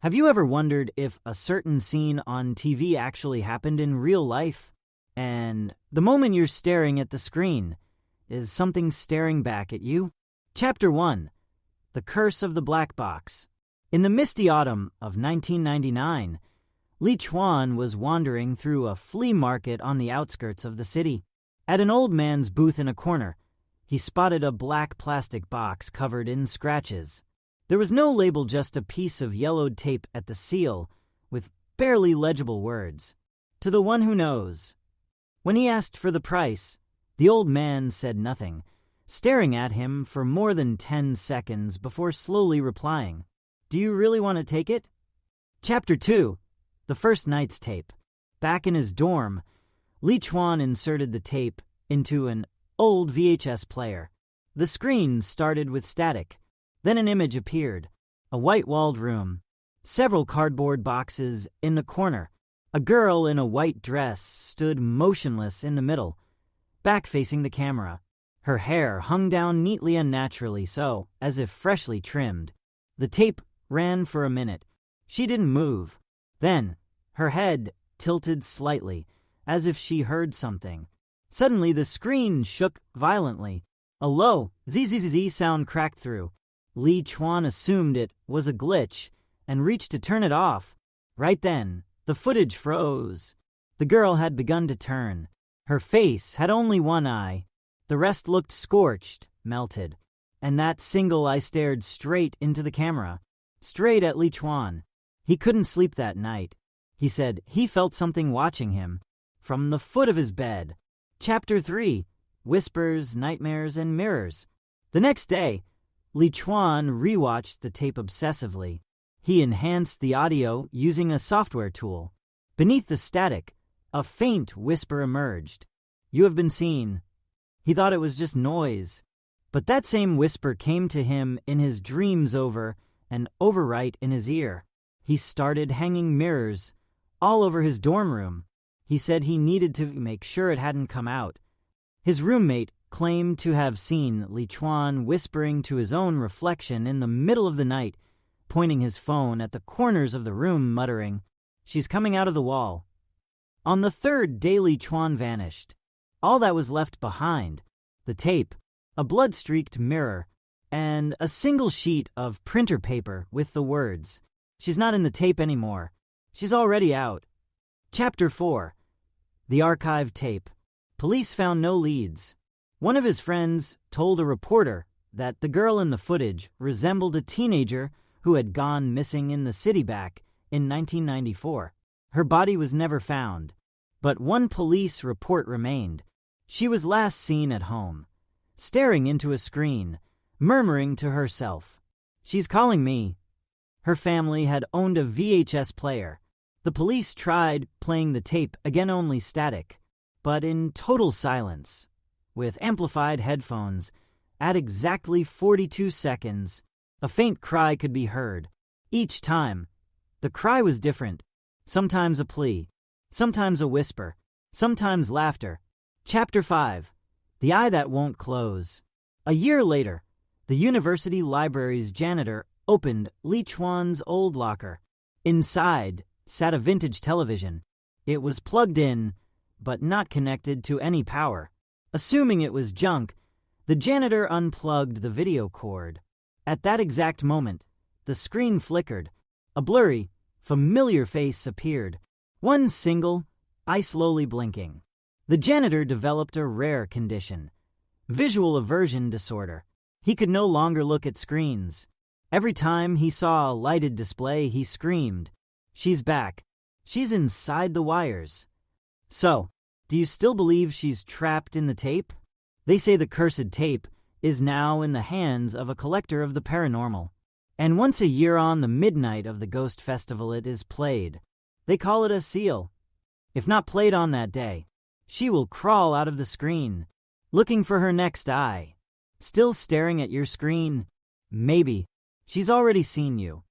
Have you ever wondered if a certain scene on TV actually happened in real life? And the moment you're staring at the screen, is something staring back at you? Chapter 1: The Curse of the Black Box. In the misty autumn of 1999, Li Chuan was wandering through a flea market on the outskirts of the city. At an old man's booth in a corner, he spotted a black plastic box covered in scratches. There was no label, just a piece of yellowed tape at the seal with barely legible words. "To the one who knows." When he asked for the price, the old man said nothing, staring at him for more than 10 seconds before slowly replying, "Do you really want to take it?" Chapter 2: The First Night's Tape. Back in his dorm, Li Chuan inserted the tape into an old VHS player. The screen started with static. Then an image appeared, a white-walled room, several cardboard boxes in the corner. A girl in a white dress stood motionless in the middle, back-facing the camera. Her hair hung down neatly and naturally so, as if freshly trimmed. The tape ran for a minute. She didn't move. Then, her head tilted slightly, as if she heard something. Suddenly, the screen shook violently. A low zzz sound cracked through. Li Chuan assumed it was a glitch and reached to turn it off. Right then, the footage froze. The girl had begun to turn. Her face had only one eye. The rest looked scorched, melted. And that single eye stared straight into the camera, straight at Li Chuan. He couldn't sleep that night. He said he felt something watching him from the foot of his bed. Chapter 3: Whispers, Nightmares, and Mirrors. The next day, Li Chuan rewatched the tape obsessively. He enhanced the audio using a software tool. Beneath the static, a faint whisper emerged. "You have been seen." He thought it was just noise. But that same whisper came to him in his dreams over and over right in his ear. He started hanging mirrors all over his dorm room. He said he needed to make sure it hadn't come out. His roommate claimed to have seen Li Chuan whispering to his own reflection in the middle of the night, pointing his phone at the corners of the room, muttering, "She's coming out of the wall." On the third day, Li Chuan vanished. All that was left behind: the tape, a blood-streaked mirror, and a single sheet of printer paper with the words, "She's not in the tape anymore. She's already out." Chapter 4: The Archive Tape. Police found no leads. One of his friends told a reporter that the girl in the footage resembled a teenager who had gone missing in the city back in 1994. Her body was never found, but one police report remained. She was last seen at home, staring into a screen, murmuring to herself, "She's calling me." Her family had owned a VHS player. The police tried playing the tape, again only static, but in total silence. With amplified headphones, at exactly 42 seconds, a faint cry could be heard. Each time, the cry was different. Sometimes a plea, sometimes a whisper, sometimes laughter. Chapter 5: The Eye That Won't Close. A year later, the university library's janitor opened Li Chuan's old locker. Inside sat a vintage television. It was plugged in, but not connected to any power. Assuming it was junk, the janitor unplugged the video cord. At that exact moment, the screen flickered. A blurry, familiar face appeared, one single eye slowly blinking. The janitor developed a rare condition: visual aversion disorder. He could no longer look at screens. Every time he saw a lighted display, he screamed, "She's back. She's inside the wires." So, do you still believe she's trapped in the tape? They say the cursed tape is now in the hands of a collector of the paranormal. And once a year on the midnight of the Ghost Festival it is played. They call it a seal. If not played on that day, she will crawl out of the screen, looking for her next eye. Still staring at your screen? Maybe she's already seen you.